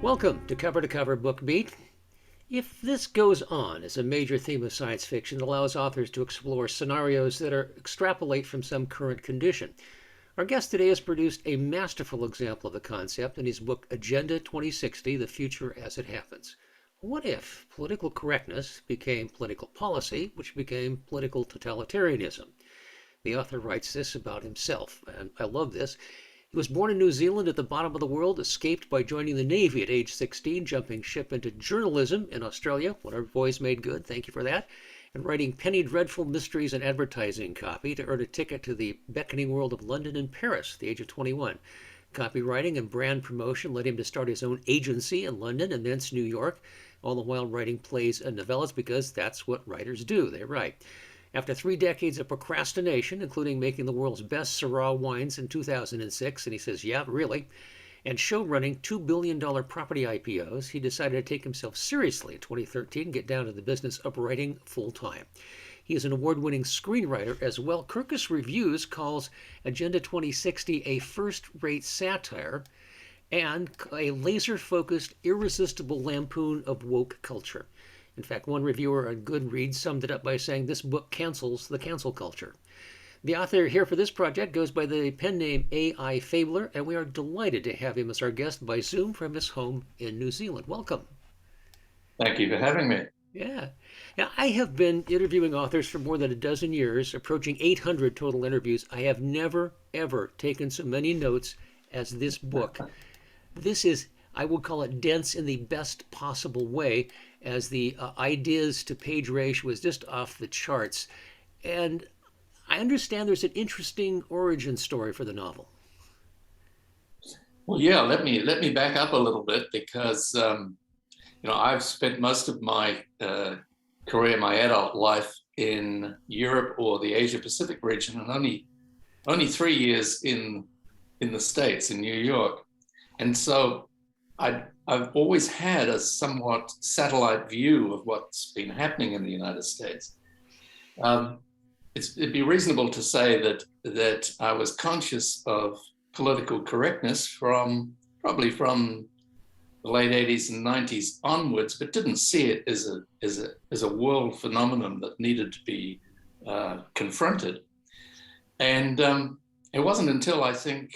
Welcome to Cover Book Beat. If this goes on as a major theme of science fiction, it allows authors to explore scenarios that are extrapolate from some current condition. Our guest today has produced a masterful example of the concept in his book Agenda 2060, The Future as It Happens. What if political correctness became political policy, which became political totalitarianism? The author writes this about himself, and I love this. He was born in New Zealand at the bottom of the world, escaped by joining the Navy at age 16, jumping ship into journalism in Australia. Whatever voice made good, thank you for that. And writing penny dreadful mysteries and advertising copy to earn a ticket to the beckoning world of London and Paris at the age of 21. Copywriting and brand promotion led him to start his own agency in London and thence New York, all the while writing plays and novellas because that's what writers do, they write. After 3 decades of procrastination, including making the world's best Syrah wines in 2006, and he says, yeah, really, and show running $2 billion property IPOs, he decided to take himself seriously in 2013 and get down to the business of writing full-time. He is an award-winning screenwriter as well. Kirkus Reviews calls Agenda 2060 a first-rate satire and a laser-focused, irresistible lampoon of woke culture. In fact, one reviewer on Goodreads summed it up by saying this book cancels the cancel culture. The author here for this project goes by the pen name A.I. Fabler, and we are delighted to have him as our guest by Zoom from his home in New Zealand. Welcome. Thank you for having me. Yeah. Now, I have been interviewing authors for more than a dozen years, approaching 800 total interviews. I have never, ever taken so many notes as this book. This is, I would call it dense in the best possible way, as the ideas to page ratio was just off the charts. And I understand there's an interesting origin story for the novel. Well, yeah, let me back up a little bit because I've spent most of my career, my adult life in Europe or the Asia Pacific region, and only 3 years in the States, in New York. And so I've always had a somewhat satellite view of what's been happening in the United States. It'd be reasonable to say that I was conscious of political correctness probably from the late 80s and 90s onwards, but didn't see it as a world phenomenon that needed to be confronted. And it wasn't until I think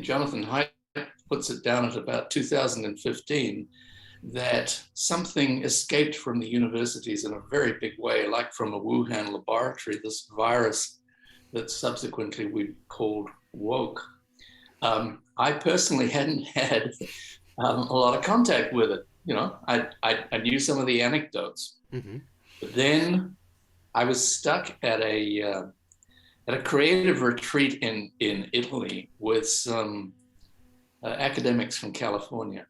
Jonathan Haidt puts it down at about 2015 that something escaped from the universities in a very big way, like from a Wuhan laboratory, this virus that subsequently we called woke. I personally hadn't had a lot of contact with it. I knew some of the anecdotes, but then I was stuck at a creative retreat in Italy with some academics from California.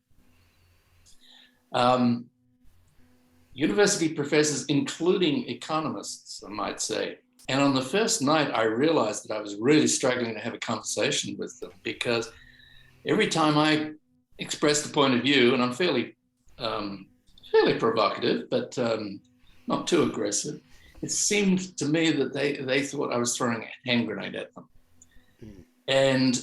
University professors, including economists, I might say. And on the first night, I realized that I was really struggling to have a conversation with them because every time I expressed a point of view, and I'm fairly provocative, but not too aggressive, it seemed to me that they thought I was throwing a hand grenade at them. And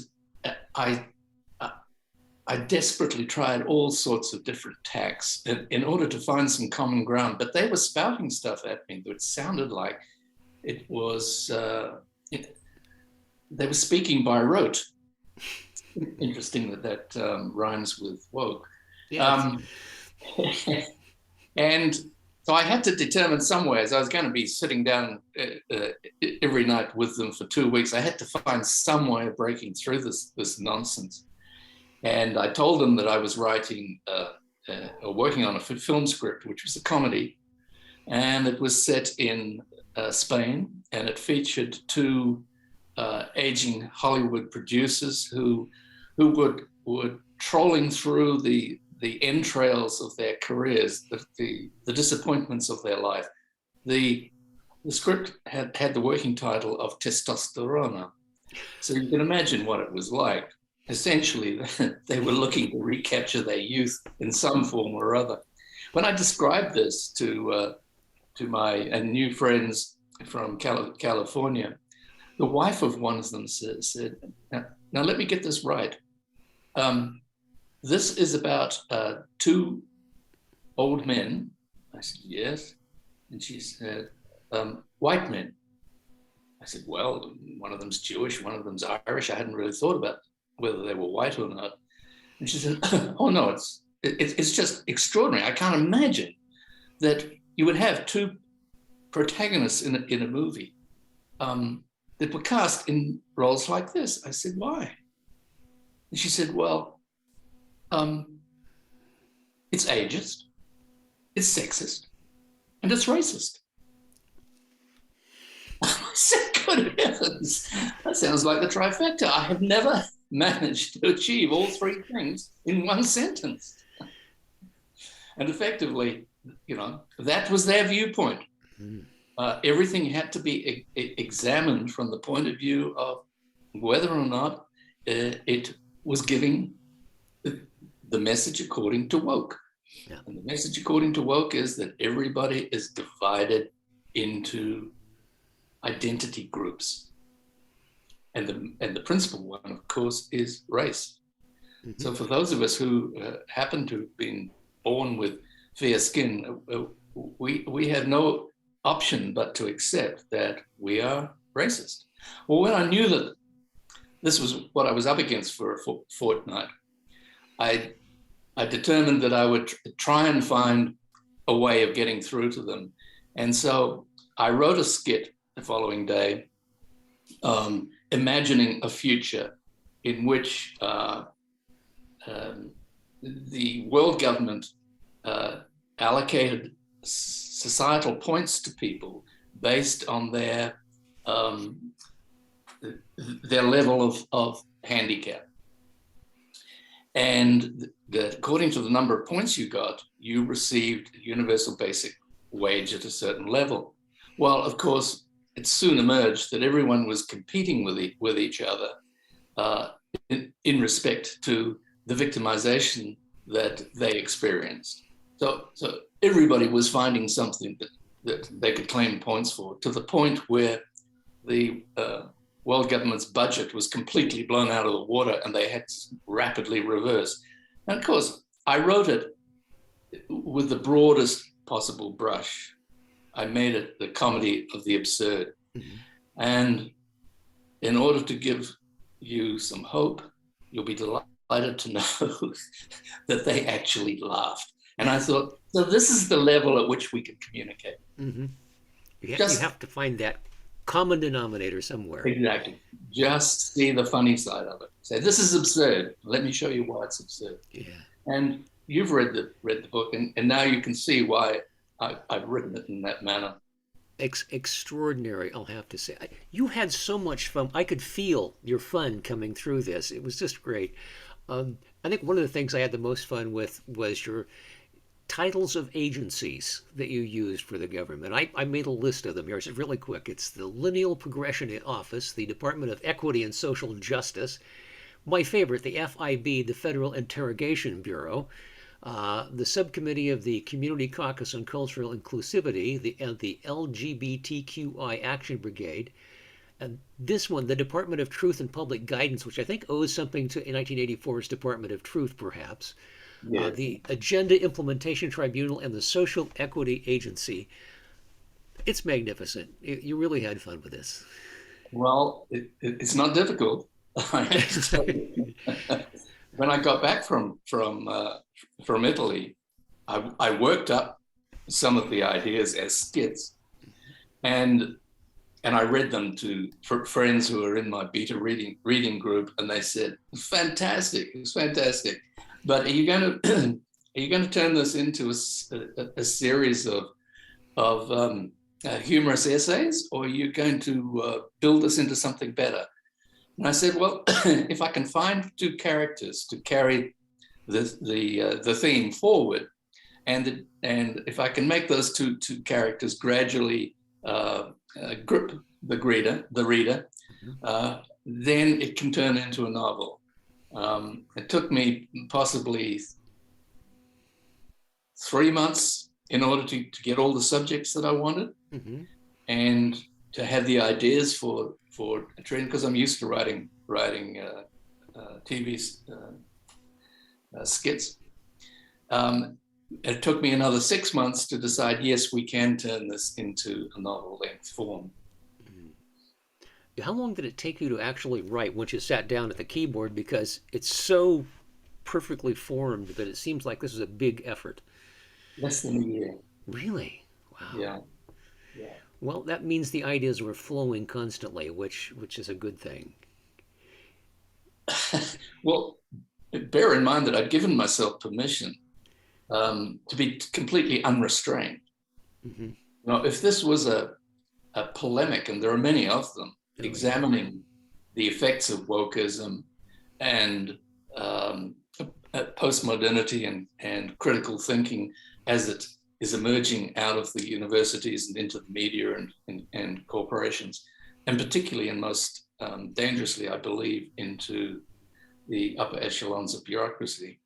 I desperately tried all sorts of different tacks in order to find some common ground, but they were spouting stuff at me that sounded like it was, they were speaking by rote. Interesting that rhymes with woke. Yeah. And so I had to determine some ways. I was going to be sitting down every night with them for 2 weeks. I had to find some way of breaking through this nonsense. And I told them that I was writing or working on a film script, which was a comedy. And it was set in Spain, and it featured 2 aging Hollywood producers who were trolling through the entrails of their careers, the disappointments of their life. The script had the working title of Testosterona. So you can imagine what it was like. Essentially, they were looking to recapture their youth in some form or other. When I described this to my new friends from California, the wife of one of them said, now let me get this right. this is about two old men. I said, yes. And she said, white men. I said, well, one of them's Jewish, one of them's Irish. I hadn't really thought about whether they were white or not. And she said, oh, no, it's just extraordinary. I can't imagine that you would have two protagonists in a movie that were cast in roles like this. I said, why? And she said, well, it's ageist, it's sexist, and it's racist. I said, good heavens, that sounds like the trifecta. I have never managed to achieve all three things in one sentence. And effectively, that was their viewpoint. Everything had to be examined from the point of view of whether or not it was giving the message according to woke. Yeah. And the message according to woke is that everybody is divided into identity groups. And the principal one, of course, is race. Mm-hmm. So for those of us who happen to have been born with fair skin, we have no option but to accept that we are racist. Well, when I knew that this was what I was up against for a fortnight, I determined that I would try and find a way of getting through to them. And so I wrote a skit the following day, imagining a future in which the world government allocated societal points to people based on their level of handicap. And according to the number of points you got, you received a universal basic wage at a certain level. Well, of course, it soon emerged that everyone was competing with each other in respect to the victimization that they experienced. So everybody was finding something that they could claim points for, to the point where the world government's budget was completely blown out of the water and they had to rapidly reverse. And of course, I wrote it with the broadest possible brush. I made it the comedy of the absurd. Mm-hmm. And in order to give you some hope, you'll be delighted to know that they actually laughed. And I thought, so this is the level at which we can communicate. Mm-hmm. You have to find that common denominator somewhere. Exactly. Just see the funny side of it. Say, this is absurd. Let me show you why it's absurd. Yeah. And you've read the book, and now you can see why I've written it in that manner. Extraordinary, I'll have to say. You had so much fun. I could feel your fun coming through this. It was just great. I think one of the things I had the most fun with was your titles of agencies that you used for the government. I made a list of them here. It's really quick. It's the Lineal Progression Office, the Department of Equity and Social Justice, my favorite, the FIB, the Federal Interrogation Bureau, the Subcommittee of the Community Caucus on Cultural Inclusivity, the LGBTQI Action Brigade, and this one, the Department of Truth and Public Guidance, which I think owes something to 1984's Department of Truth, perhaps. Yeah. The Agenda Implementation Tribunal and the Social Equity Agency. It's magnificent. You really had fun with this. Well, it's not difficult. I have to tell you. When I got back from Italy, I worked up some of the ideas as skits, and I read them to friends who are in my beta reading group, and they said, "Fantastic! It's fantastic." But are you going to turn this into a series of humorous essays, or are you going to build this into something better? And I said, well, if I can find two characters to carry the theme forward, and if I can make those two characters gradually grip the reader, then it can turn into a novel. It took me possibly 3 months in order to get all the subjects that I wanted, and to have the ideas for a trend, because I'm used to writing TV skits. It took me another 6 months to decide, yes, we can turn this into a novel length form. How long did it take you to actually write once you sat down at the keyboard? Because it's so perfectly formed that it seems like this is a big effort. Less than a year. Really? Wow. Yeah. Yeah. Well, that means the ideas were flowing constantly, which is a good thing. Well, bear in mind that I'd given myself permission to be completely unrestrained. Mm-hmm. Now, if this was a polemic, and there are many of them, examining the effects of wokeism and postmodernity and critical thinking as it is emerging out of the universities and into the media and corporations, and particularly and most dangerously, I believe, into the upper echelons of bureaucracy,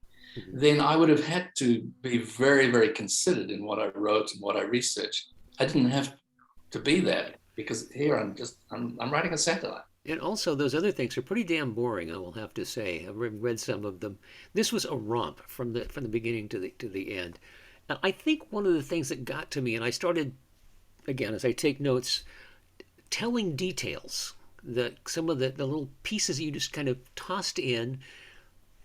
then I would have had to be very, very considered in what I wrote and what I researched. I didn't have to be that, because here I'm writing a satire. And also, those other things are pretty damn boring, I will have to say. I've read some of them. This was a romp from the beginning to the end. And I think one of the things that got to me, and I started again as I take notes, telling details, some of the little pieces you just kind of tossed in,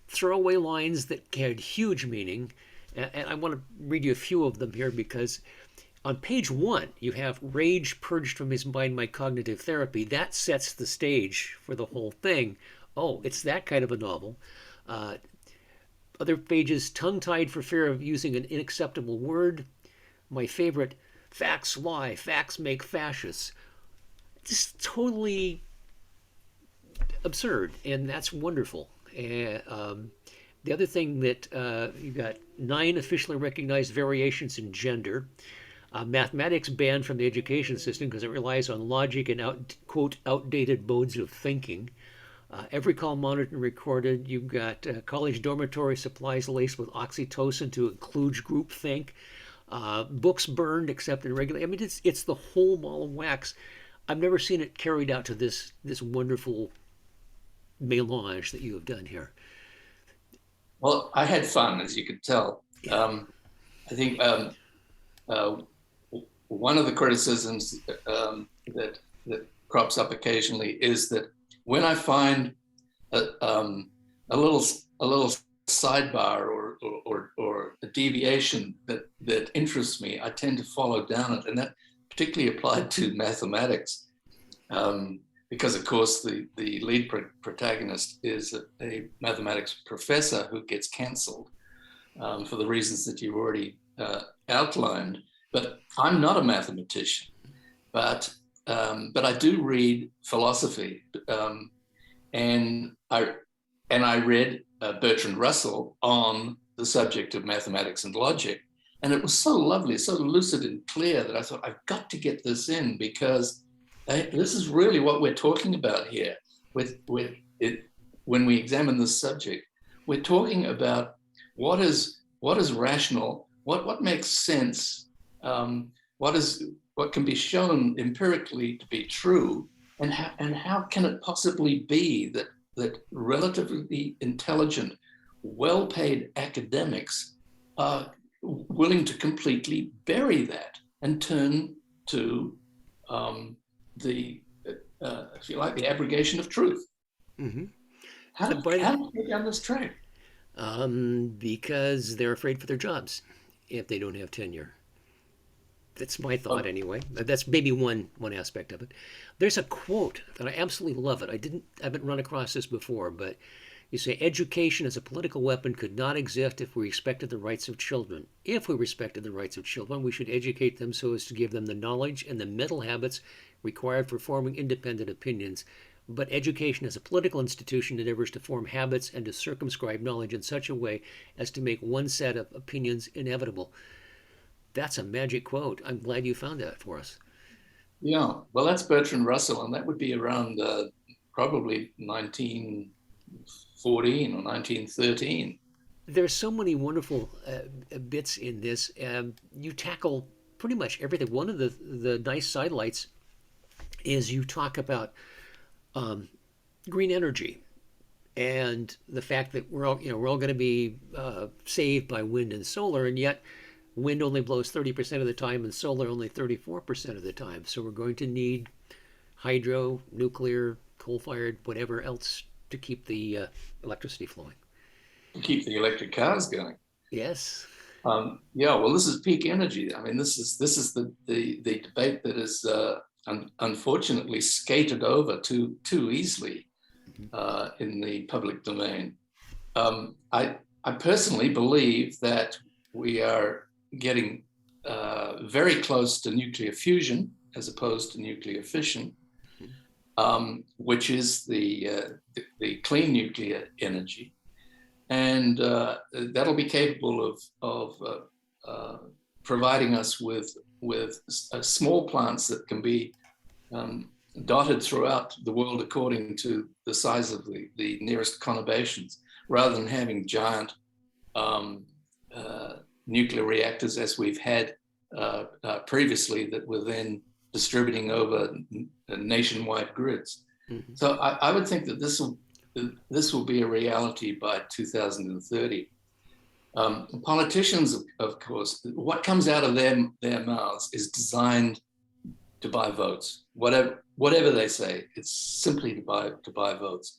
throwaway lines that carried huge meaning. And I want to read you a few of them here, because on page 1, you have rage purged from his mind by cognitive therapy. That sets the stage for the whole thing. Oh, it's that kind of a novel. Other pages, tongue-tied for fear of using an unacceptable word. My favorite, facts lie, facts make fascists. Just totally absurd, and that's wonderful. The other thing that you got 9 officially recognized variations in gender. Mathematics banned from the education system because it relies on logic and quote outdated modes of thinking. Every call monitored and recorded. You've got college dormitory supplies laced with oxytocin to include groupthink. Books burned except in regular. I mean, it's the whole ball of wax. I've never seen it carried out to this wonderful melange that you have done here. Well, I had fun, as you could tell. Yeah. I think one of the criticisms that crops up occasionally is that when I find a little sidebar or a deviation that interests me, I tend to follow down it, and that particularly applied to mathematics, because of course the lead protagonist is a mathematics professor who gets cancelled for the reasons that you've already outlined. But I'm not a mathematician, but I do read philosophy, and I read Bertrand Russell on the subject of mathematics and logic, and it was so lovely, so lucid and clear that I thought, I've got to get this in, because this is really what we're talking about here. With it, when we examine this subject, we're talking about what is rational, what makes sense. What can be shown empirically to be true, and how can it possibly be that relatively intelligent, well-paid academics are willing to completely bury that and turn to if you like, the abrogation of truth. Mm-hmm. How do they get down this track? Because they're afraid for their jobs if they don't have tenure. That's my thought, anyway. That's maybe one aspect of it. There's a quote that I absolutely love it. I haven't run across this before, but you say, education as a political weapon could not exist if we respected the rights of children. If we respected the rights of children, we should educate them so as to give them the knowledge and the mental habits required for forming independent opinions. But education as a political institution endeavors to form habits and to circumscribe knowledge in such a way as to make one set of opinions inevitable. That's a magic quote. I'm glad you found that for us. Yeah, well, that's Bertrand Russell, and that would be around probably 1914 or 1913. There's so many wonderful bits in this. You tackle pretty much everything. One of the nice sidelights is you talk about green energy and the fact that we're all going to be saved by wind and solar, and yet wind only blows 30% of the time and solar only 34% of the time. So we're going to need hydro, nuclear, coal-fired, whatever else to keep the electricity flowing. Keep the electric cars going. Yes. Yeah, well, this is peak energy. I mean, this is the debate that is unfortunately skated over too easily in the public domain. I personally believe that we are getting very close to nuclear fusion as opposed to nuclear fission, which is the clean nuclear energy. And that'll be capable of providing us with small plants that can be dotted throughout the world according to the size of the nearest conurbations, rather than having giant nuclear reactors as we've had previously that were then distributing over nationwide grids. Mm-hmm. So I would think that this will be a reality by 2030. Politicians, of course, what comes out of their mouths is designed to buy votes. Whatever they say, it's simply to buy votes.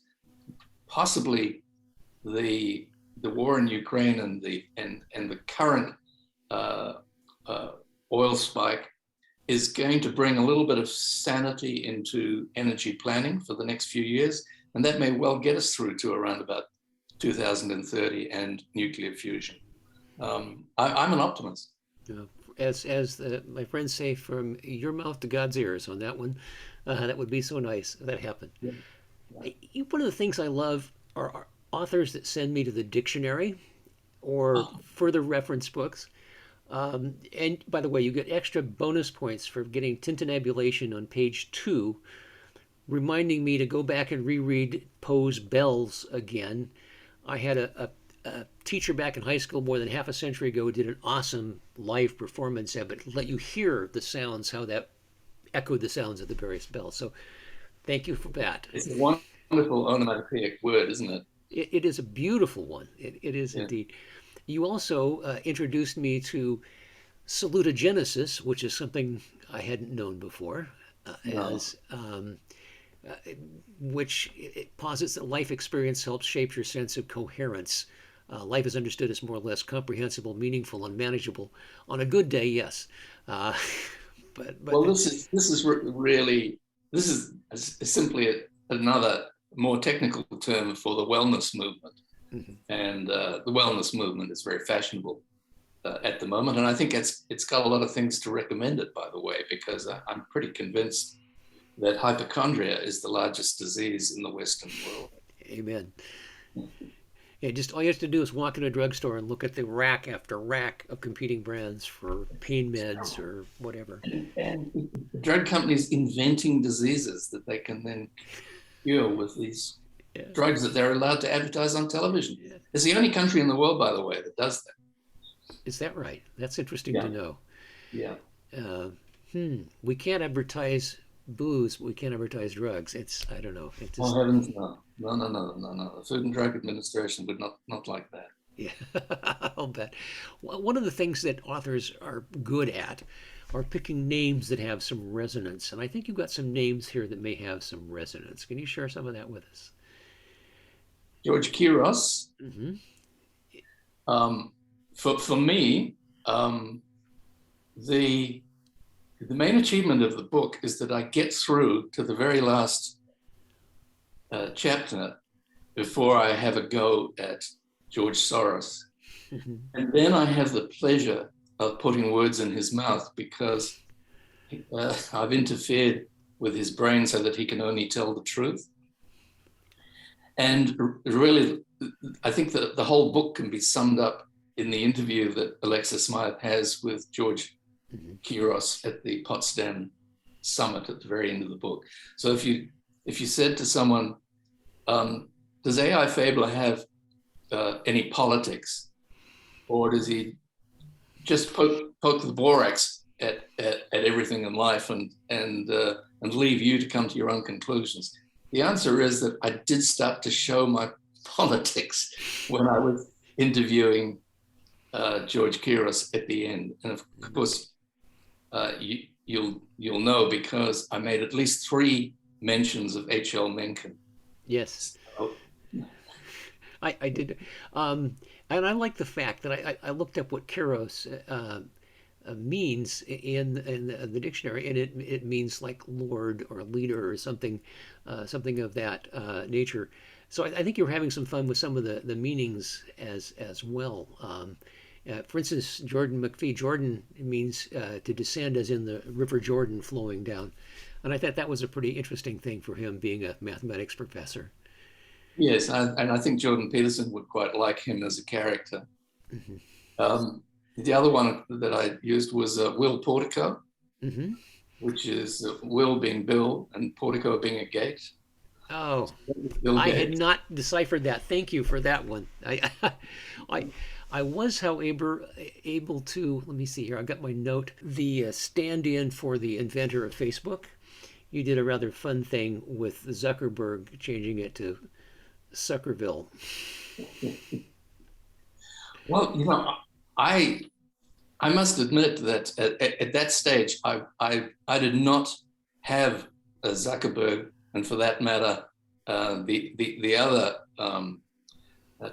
Possibly the war in Ukraine and the current oil spike is going to bring a little bit of sanity into energy planning for the next few years. And that may well get us through to around about 2030 and nuclear fusion. I'm an optimist. As my friends say, from your mouth to God's ears on that one. That would be so nice if that happened. Yeah. One of the things I love are authors that send me to the dictionary or further reference books. And by the way, you get extra bonus points for getting tintinnabulation on page 2, reminding me to go back and reread Poe's Bells again. I had a teacher back in high school more than half a century ago who did an awesome live performance of it, let you hear the sounds, how that echoed the sounds of the various bells. So thank you for that. It's a wonderful onomatopoeic word, isn't it? It is a beautiful one. It is indeed. You also introduced me to salutagenesis, which is something I hadn't known before, which it posits that life experience helps shape your sense of coherence. Life is understood as more or less comprehensible, meaningful, and manageable. On a good day, yes. But well, this is really simply another more technical term for the wellness movement. Mm-hmm. And the wellness movement is very fashionable at the moment. And I think it's got a lot of things to recommend it, by the way, because I'm pretty convinced that hypochondria is the largest disease in the Western world. Amen. Yeah, just all you have to do is walk in a drugstore and look at the rack after rack of competing brands for pain meds or whatever. And drug companies inventing diseases that they can then cure with these drugs that they're allowed to advertise on television. Yeah. It's the only country in the world, by the way, that does that. Is that right? That's interesting to know. Yeah. We can't advertise booze, but we can't advertise drugs. I don't know. Oh, heavens, no. The Food and Drug Administration would not like that. Yeah, I'll bet. One of the things that authors are good at are picking names that have some resonance. And I think you've got some names here that may have some resonance. Can you share some of that with us? George Couros. Mm-hmm. For me, the main achievement of the book is that I get through to the very last chapter before I have a go at George Soros. Mm-hmm. And then I have the pleasure of putting words in his mouth because I've interfered with his brain so that he can only tell the truth. And really, I think that the whole book can be summed up in the interview that Alexa Smythe has with George Couros at the Potsdam summit at the very end of the book. So if you said to someone, does AI Fabler have any politics, or does he just poke the borax at everything in life and leave you to come to your own conclusions? The answer is that I did start to show politics when I was interviewing George Couros at the end. And of course, you'll know because I made at least 3 mentions of H.L. Mencken. Yes, So, I did. And I like the fact that I looked up what Kairos means in the dictionary, and it means like lord or leader or something, something of that nature. So I think you're having some fun with some of the meanings as well. For instance, Jordan McPhee, Jordan means to descend, as in the River Jordan flowing down. And I thought that was a pretty interesting thing for him being a mathematics professor. yes, and I think Jordan Peterson would quite like him as a character. Hmm. Um, the other one that I used was Will Portico, Hmm. which is Will being Bill and Portico being a gate. Oh, Bill I had Gates. not deciphered that. Thank you for that one. I, I was, however, able to. Let me see here. I got my note. The stand-in for the inventor of Facebook. You did a rather fun thing with Zuckerberg, changing it to Suckerville. Well, I I must admit that at that stage, I did not have a Zuckerberg, and for that matter, the other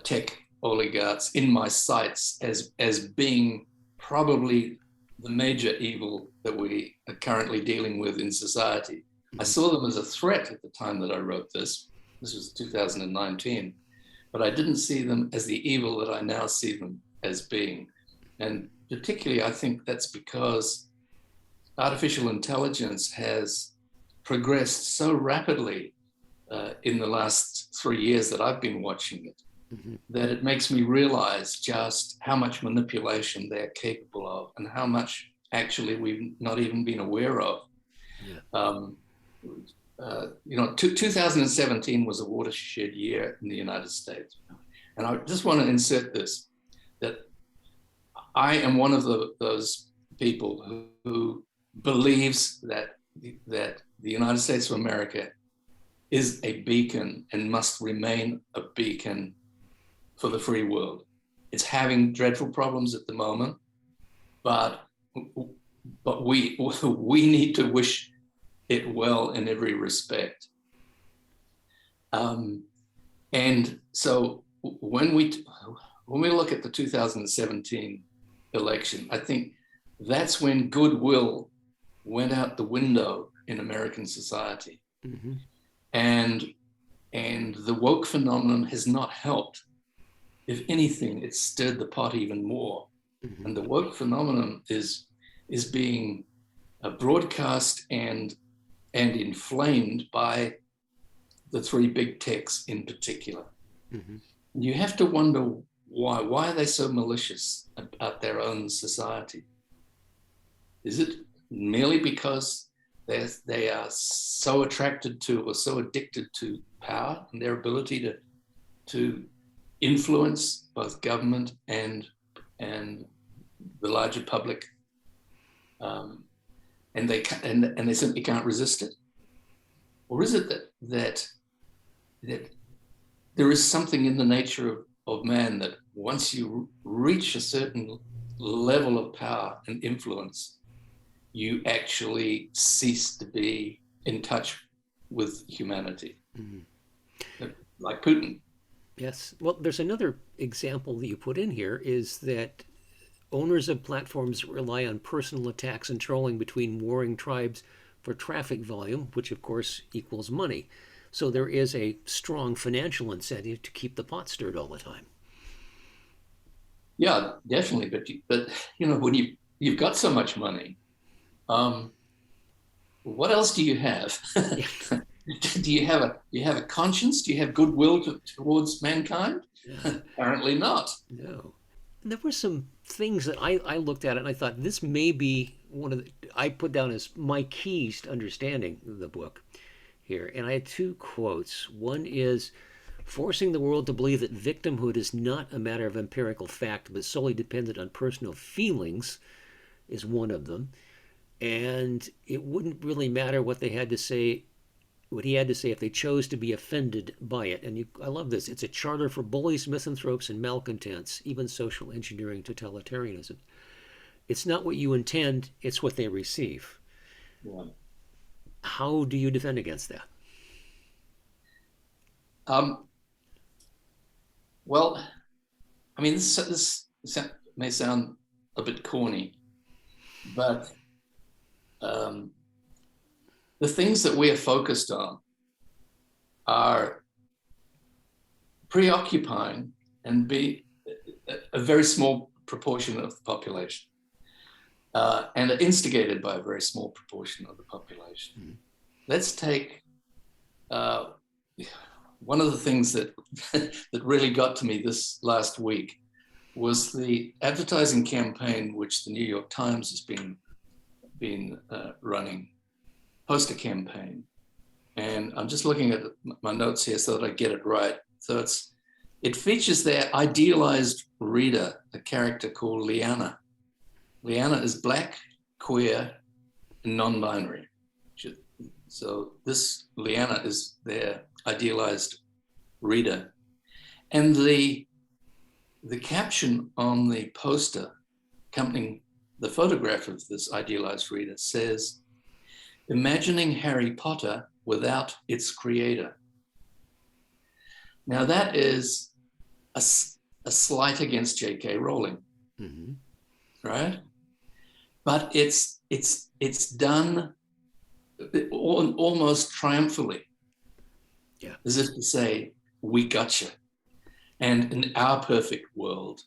tech oligarchs in my sights as being probably the major evil that we are currently dealing with in society. I Mhm. saw them as a threat at the time that I wrote this. This was 2019, but I didn't see them as the evil that I now see them as being. And particularly, I think that's because artificial intelligence has progressed so rapidly in the last 3 years that I've been watching it, Mhm. that it makes me realize just how much manipulation they're capable of and how much actually we've not even been aware of. Yeah. Um, 2017 was a watershed year in the United States. And I just want to insert this, that I am one of those people who believes that the United States of America is a beacon and must remain a beacon for the free world. It's having dreadful problems at the moment, but we need to wish it well in every respect. And so when we look at the 2017 election, I think that's when goodwill went out the window in American society, Hmm. and the woke phenomenon has not helped. If anything, it stirred the pot even more. Hmm. And the woke phenomenon is being broadcast and inflamed by the 3 big techs in particular. Hmm. You have to wonder why. Why are they so malicious about their own society? Is it merely because they are so attracted to or so addicted to power and their ability to influence both government and the larger public, and they simply can't resist it? Or is it that there is something in the nature of man that once you reach a certain level of power and influence, you actually cease to be in touch with humanity, Hmm. like Putin? Yes. Well, there's another example that you put in here is that owners of platforms rely on personal attacks and trolling between warring tribes for traffic volume, which of course equals money. So there is a strong financial incentive to keep the pot stirred all the time. Yeah, definitely. But when you've got so much money, um, what else do you have? Yeah. Do you have a conscience? Do you have goodwill towards mankind? Yeah. Apparently not. No. And there were some things that I looked at it and I thought this may be one of the I put down as my keys to understanding the book here. And I had 2 quotes. One is forcing the world to believe that victimhood is not a matter of empirical fact, but solely dependent on personal feelings is one of them. And it wouldn't really matter what they had to say what he had to say if they chose to be offended by it. And I love this. It's a charter for bullies, misanthropes, and malcontents, even social engineering totalitarianism. It's not what you intend, it's what they receive. Yeah. How do you defend against that? Well, I mean, this may sound a bit corny, but the things that we are focused on are preoccupying and be a very small proportion of the population, and are instigated by a very small proportion of the population. Mm. Let's take one of the things that that really got to me this last week was the advertising campaign which the New York Times has been running, poster campaign. And I'm just looking at my notes here so that I get it right. So it features their idealized reader, a character called Liana. Liana is Black, queer, and non-binary. So this Liana is their idealized reader. And the caption on the poster accompanying the photograph of this idealized reader says, "Imagining Harry Potter without its creator." Now that is a slight against J.K. Rowling, mm-hmm. right? But it's done almost triumphantly, yeah, as if to say, "We gotcha." And in our perfect world,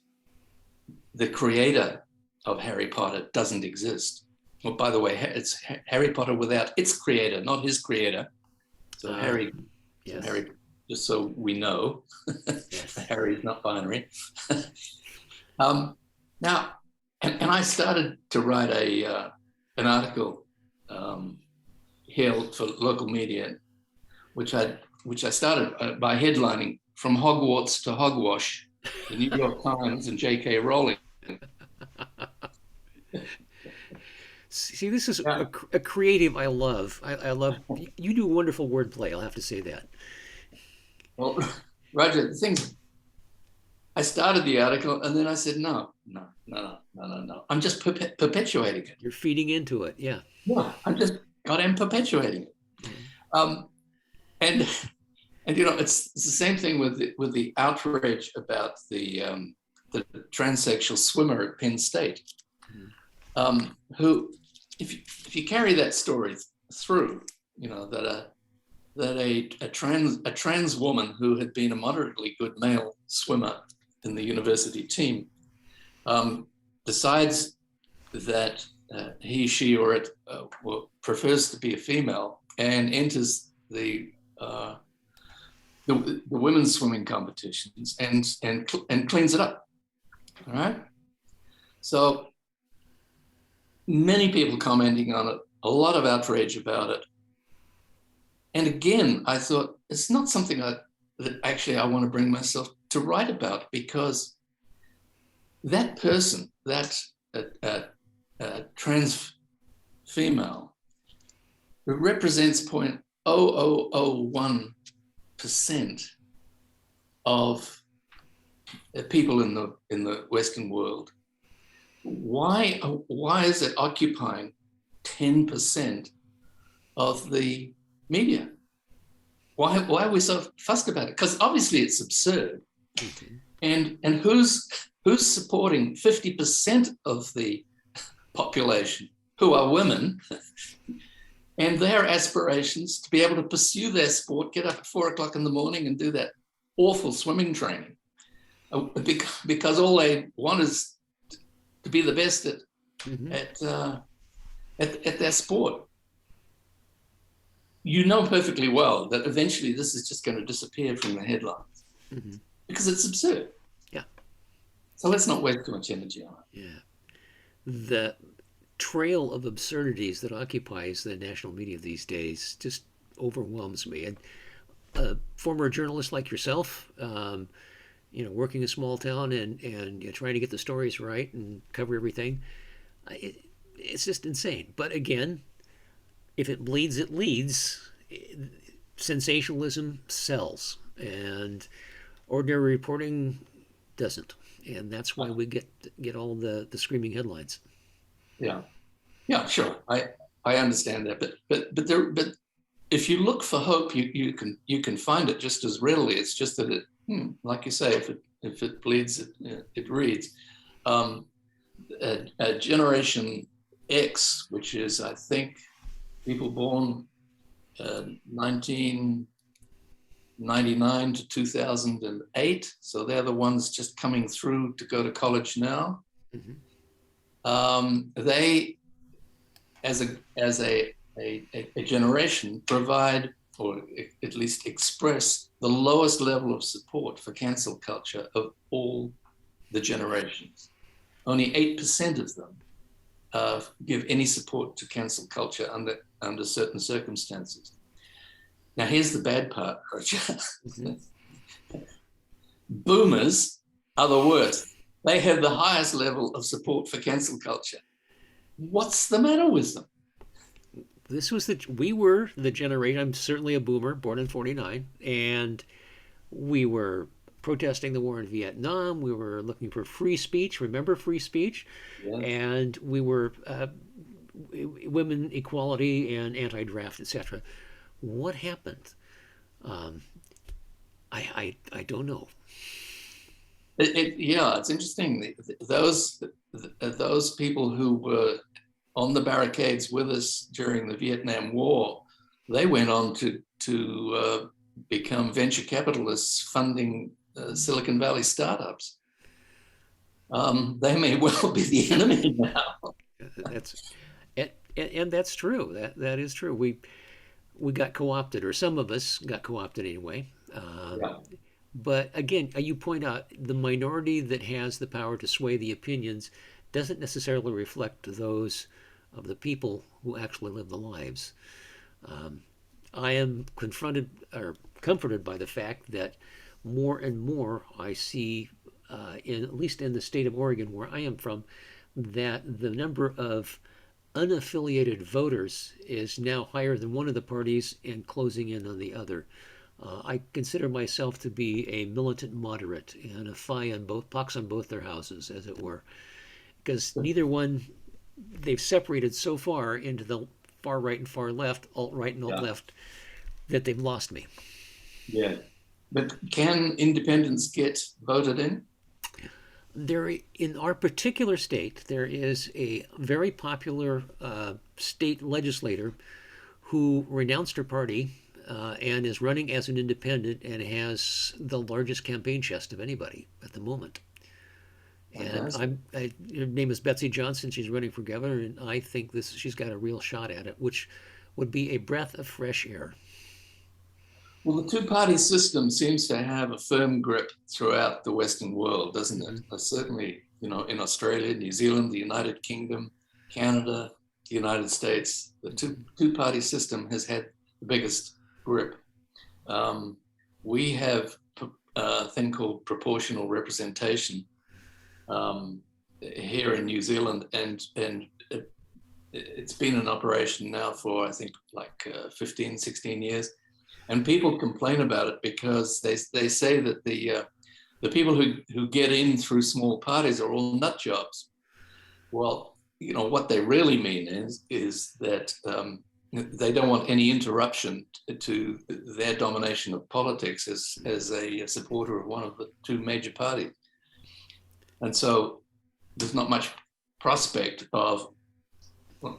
the creator of Harry Potter doesn't exist. Well, by the way, it's Harry Potter without its creator, not his creator. So Harry, yes. So Harry, just so we know, yes. Harry is not binary. Now, and I started to write an article here for local media, which I started by headlining "From Hogwarts to Hogwash," the New York Times and J.K. Rowling. See, this is a creative I love. I love, you do wonderful wordplay, I'll have to say that. Well, Roger, the things, I started the article and then I said, no. I'm just perpetuating it. You're feeding into it, yeah. No, I'm just goddamn perpetuating it. Mm-hmm. And you know, it's the same thing with the outrage about the transsexual swimmer at Penn State, who, if you carry that story through, you know, that a trans woman who had been a moderately good male swimmer in the university team decides that he, she, or it prefers to be a female and enters the women's swimming competitions and cleans it up. All right. So many people commenting on it, a lot of outrage about it. And again, I thought it's not something that actually I want to bring myself to write about, because that person, that trans female, who represents 0.0001% of people in the Western world, why is it occupying 10% of the media? Why are we so fussed about it? Because obviously it's absurd. Mm-hmm. And who's supporting 50% of the population, who are women, and their aspirations to be able to pursue their sport, get up at 4:00 in the morning and do that awful swimming training, because all they want is to be the best at their sport. You know perfectly well that eventually this is just going to disappear from the headlines, mm-hmm. because it's absurd. Yeah. So let's not waste too much energy on it. Yeah. The trail of absurdities that occupies the national media these days just overwhelms me. And a former journalist like yourself, you know, working in a small town and you know, trying to get the stories right and cover everything, it's just insane. But again, if it bleeds, it leads. sensationalism sells, and ordinary reporting doesn't, and that's why we get all the screaming headlines. Yeah, yeah, sure. I understand that, but if you look for hope, you can find it just as readily. It's just that like you say, if it bleeds, it reads. A Generation X, which is I think people born 1999 to 2008, so they're the ones just coming through to go to college now. Mm-hmm. They, as a generation, provide, or at least express, the lowest level of support for cancel culture of all the generations. Only 8% of them give any support to cancel culture under certain circumstances. Now, here's the bad part, Roger. Mm-hmm. Boomers are the worst. They have the highest level of support for cancel culture. What's the matter with them? We were the generation. I'm certainly a boomer, born in '49, and we were protesting the war in Vietnam. We were looking for free speech. Remember free speech? Yeah. And we were women equality and anti-draft, etc. What happened? I don't know. Yeah, it's interesting. Those people who were on the barricades with us during the Vietnam War, they went on to become venture capitalists funding Silicon Valley startups. They may well be the enemy now. And that's true. That is true. We got co-opted, or some of us got co-opted anyway. Yeah. But again, you point out the minority that has the power to sway the opinions doesn't necessarily reflect those of the people who actually live the lives. I am confronted or comforted by the fact that more and more I see, at least in the state of Oregon where I am from, that the number of unaffiliated voters is now higher than one of the parties and closing in on the other. I consider myself to be a militant moderate and a pox on both their houses, as it were, because neither one, they've separated so far into the far right and far left, alt-right and alt-left, that they've lost me. Yeah. But can independents get voted in? In our particular state, there is a very popular state legislator who renounced her party and is running as an independent and has the largest campaign chest of anybody at the moment. And her name is Betsy Johnson. She's running for governor, and I think she's got a real shot at it, which would be a breath of fresh air. Well, the two-party system seems to have a firm grip throughout the Western world, doesn't it? Certainly, in Australia, New Zealand, the United Kingdom, Canada, the United States, the two-party system has had the biggest grip. We have a thing called proportional representation here in New Zealand, and it's been in operation now for, I think, like 15, 16 years. And people complain about it because they say that the people who get in through small parties are all nut jobs. Well, what they really mean is that they don't want any interruption to their domination of politics as a supporter of one of the two major parties. And so there's not much prospect of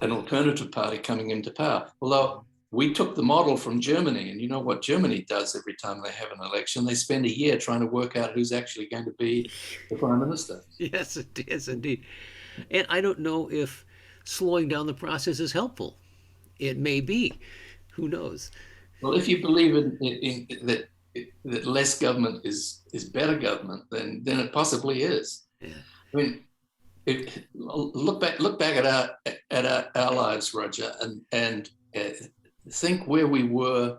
an alternative party coming into power. Although we took the model from Germany, and you know what Germany does every time they have an election? They spend a year trying to work out who's actually going to be the prime minister. Yes, it is indeed. And I don't know if slowing down the process is helpful. It may be. Who knows? Well, if you believe that less government is better government, then it possibly is. Yeah. I mean, look back at our lives, Roger, and think where we were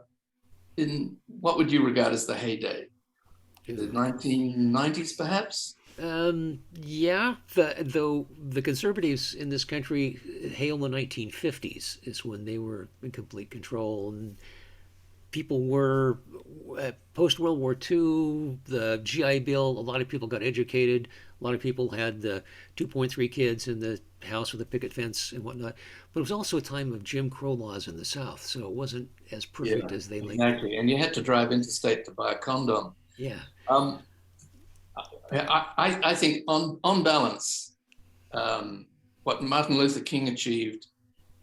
in what would you regard as the heyday? The 1990s, perhaps? Yeah, though the conservatives in this country hail the 1950s is when they were in complete control, and people were post World War II, the GI Bill. A lot of people got educated. A lot of people had the 2.3 kids in the house with a picket fence and whatnot. But it was also a time of Jim Crow laws in the South, so it wasn't as perfect Yeah, as they like. exactly. And you had to drive interstate to buy a condom. Yeah. Um, I think on balance, what Martin Luther King achieved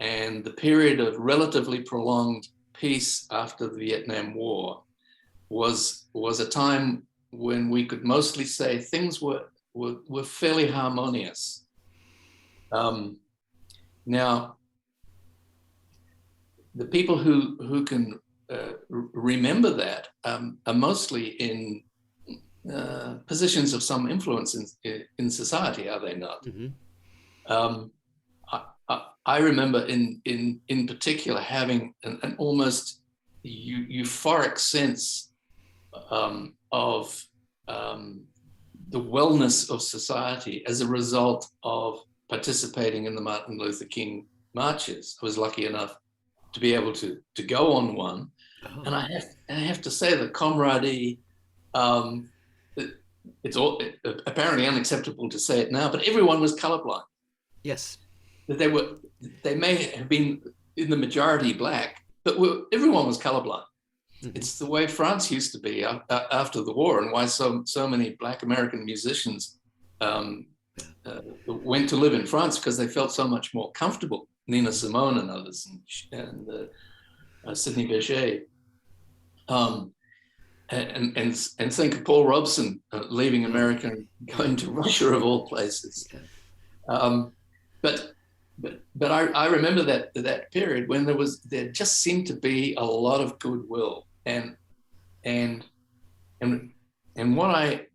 and the period of relatively prolonged peace after the Vietnam War was a time when we could mostly say things were fairly harmonious. Now, the people who can remember that are mostly in positions of some influence in society, are they not? Mm-hmm. I remember in particular having an almost euphoric sense of the wellness of society as a result of participating in the Martin Luther King marches. I was lucky enough to be able to go on one, and I have to say that camaraderie. It's apparently unacceptable to say it now, but everyone was colorblind. Yes. That they may have been in the majority black, but everyone was colorblind. Mm-hmm. It's the way France used to be after the war, and why so many black American musicians went to live in France, because they felt so much more comfortable. Nina Simone and others, and Sidney Bechet. And think of Paul Robeson leaving America and going to Russia of all places. But I remember that period when there just seemed to be a lot of goodwill, and what I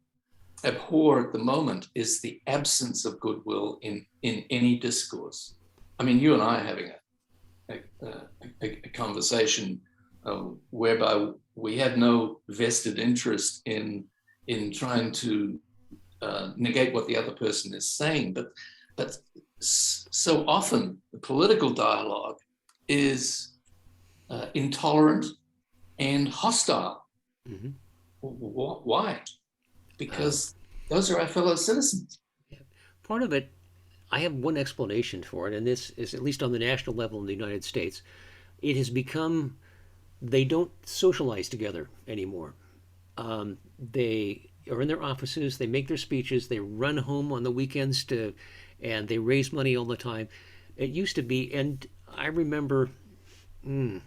abhor at the moment is the absence of goodwill in any discourse. I mean, you and I are having a conversation whereby we have no vested interest in trying to negate what the other person is saying, but so often the political dialogue is intolerant and hostile. Mm-hmm. Why? Because those are our fellow citizens. Yeah. Part of it, I have one explanation for it, and this is, at least on the national level in the United States, it has become, they don't socialize together anymore. They are in their offices, they make their speeches, they run home on the weekends and they raise money all the time. It used to be, and I remember, I'm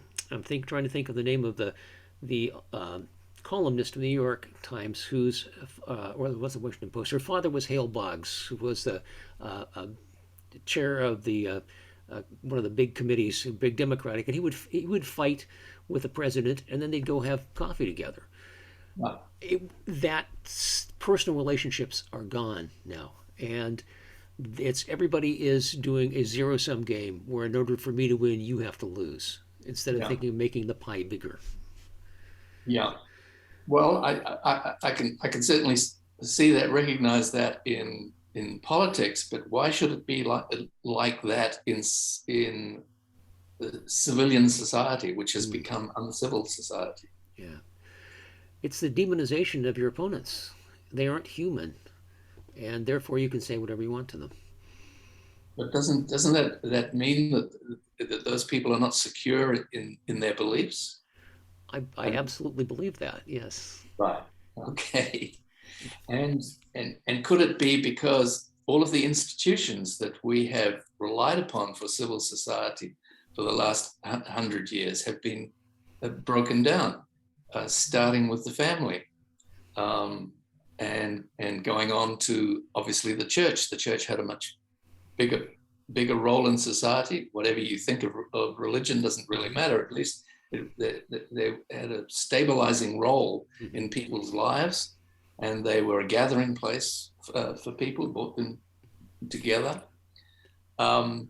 trying to think of the name of the columnist in the New York Times, who's, or it was the Washington Post. Her father was Hale Boggs, who was the chair of the one of the big committees, big Democratic, and he would fight with the president, and then they'd go have coffee together. Wow. That personal relationships are gone now, and everybody is doing a zero-sum game where in order for me to win, you have to lose, instead of thinking of making the pie bigger. Yeah. Well, I can certainly see that, recognize that in politics, but why should it be like that in civilian society, which has become uncivil society? Yeah. It's the demonization of your opponents. They aren't human, and therefore you can say whatever you want to them. But doesn't that mean that those people are not secure in their beliefs? I absolutely believe that, yes. Right. Okay. And could it be because all of the institutions that we have relied upon for civil society for the last 100 years have been broken down, starting with the family, and going on to obviously the church. The church had a much bigger role in society. Whatever you think of religion doesn't really matter. At least they had a stabilizing role in people's lives, and they were a gathering place for people, brought them together. And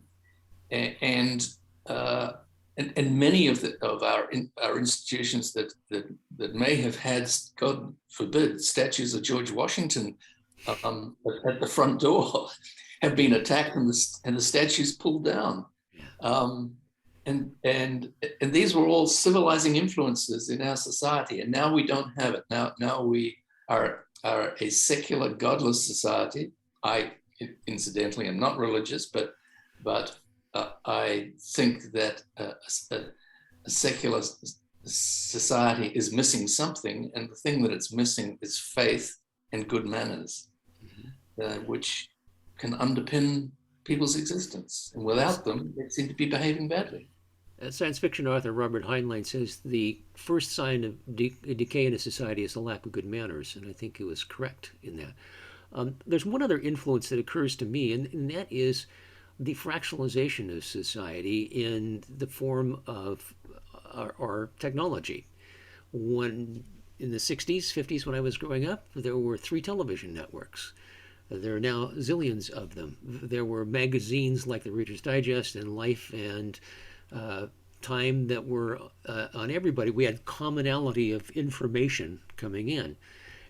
many of our institutions that may have had, God forbid, statues of George Washington at the front door have been attacked and the statues pulled down. and these were all civilizing influences in our society, and now we don't have it. Now we are a secular, godless society. I incidentally am not religious, but I think that a secular society is missing something, and the thing that it's missing is faith and good manners, which can underpin people's existence. And without them, they seem to be behaving badly. Science fiction author Robert Heinlein says the first sign of decay in a society is the lack of good manners, and I think he was correct in that. There's one other influence that occurs to me, and that is the fractionalization of society in the form of our technology. When in the 60s, 50s, when I was growing up, there were 3 television networks. There are now zillions of them. There were magazines like the Reader's Digest and Life and Time that were on everybody. We had commonality of information coming in.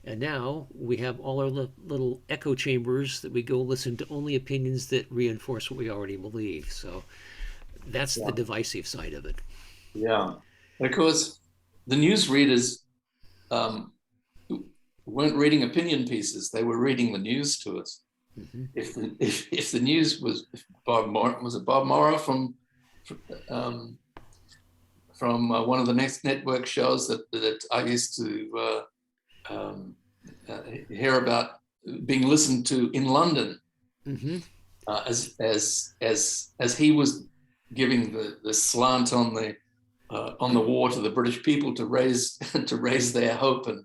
And now we have all our little echo chambers that we go listen to only opinions that reinforce what we already believe. So that's the divisive side of it. Yeah. And of course, the news readers weren't reading opinion pieces. They were reading the news to us. Mm-hmm. If the news was Bob Morrow from one of the next network shows that I used to hear about being listened to in London, mm-hmm. As he was giving the slant on the war to the British people to raise their hope and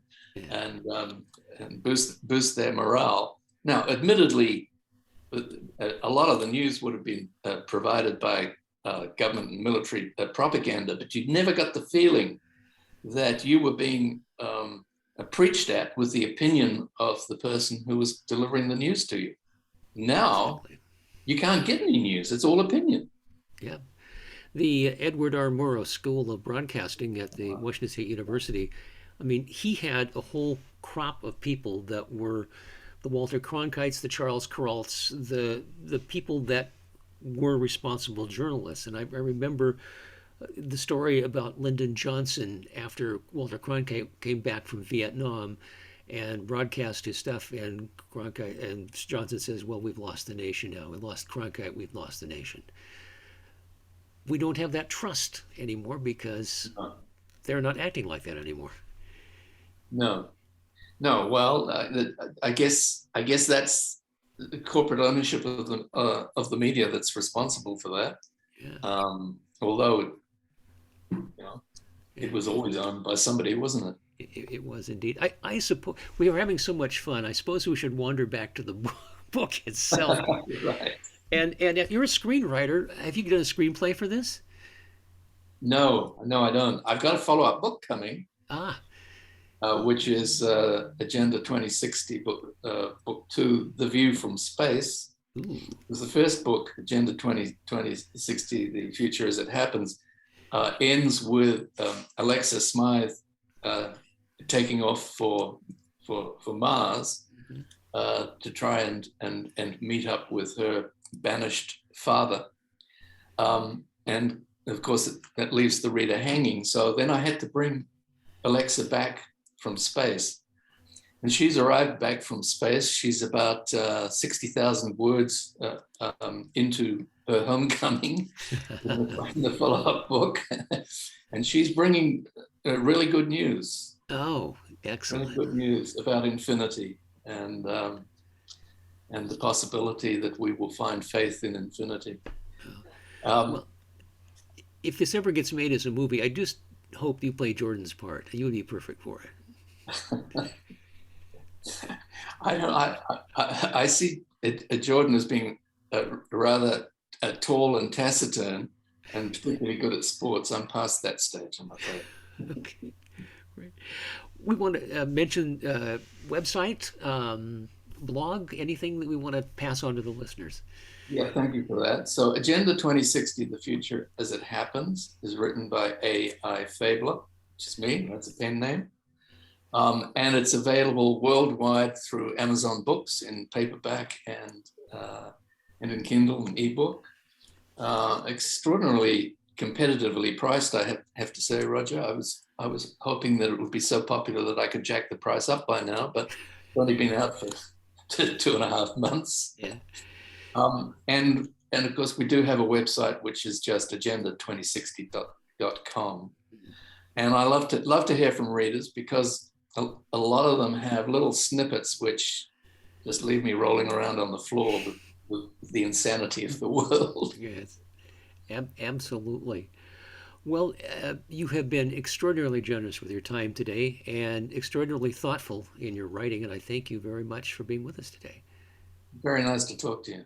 boost their morale. Now, admittedly, a lot of the news would have been provided by government and military propaganda, but you never got the feeling that you were being preached at with the opinion of the person who was delivering the news to you. Now, you can't get any news. It's all opinion. Yeah. The Edward R. Murrow School of Broadcasting at the Washington State University, I mean, he had a whole crop of people that were the Walter Cronkites, the Charles Kurtz, the people that were responsible journalists. And I remember the story about Lyndon Johnson after Walter Cronkite came back from Vietnam and broadcast his stuff, and Cronkite and Johnson says, "Well, we've lost the nation now. We lost Cronkite. We've lost the nation." We don't have that trust anymore because they're not acting like that anymore. No. Well, I guess that's the corporate ownership of the media that's responsible for that. Yeah. Although, it was always owned by somebody, wasn't it? It was indeed. I suppose we were having so much fun. I suppose we should wander back to the book itself. Right. And you're a screenwriter. Have you done a screenplay for this? No, I don't. I've got a follow-up book coming. Which is Agenda 2060, book 2, The View from Space. Ooh. It was the first book, Agenda 2060, The Future as It Happens, ends with Alexa Smythe taking off for Mars, mm-hmm. To try and meet up with her banished father. And of course, that leaves the reader hanging. So then I had to bring Alexa back from space. And she's arrived back from space. She's about 60,000 words into her homecoming in the follow-up book. And she's bringing really good news. Oh, excellent. Really good news about infinity and the possibility that we will find faith in infinity. Well, if this ever gets made as a movie, I just hope you play Jordan's part. You would be perfect for it. I see Jordan as being rather tall and taciturn, and particularly good at sports. I'm past that stage, I'm afraid. Okay, great. We want to mention website, blog, anything that we want to pass on to the listeners. Yeah, thank you for that. So Agenda 2060, The Future as It Happens, is written by A.I. Fabler, which is me, that's a pen name. And it's available worldwide through Amazon Books in paperback and in Kindle and ebook. Extraordinarily competitively priced, I have to say, Roger. I was hoping that it would be so popular that I could jack the price up by now, but it's only been out for 2.5 months. Yeah. And of course, we do have a website which is just agenda2060.com. And I love to hear from readers, because a lot of them have little snippets which just leave me rolling around on the floor with the insanity of the world. Yes. Absolutely. Well, you have been extraordinarily generous with your time today and extraordinarily thoughtful in your writing, and I thank you very much for being with us today. Very nice to talk to you.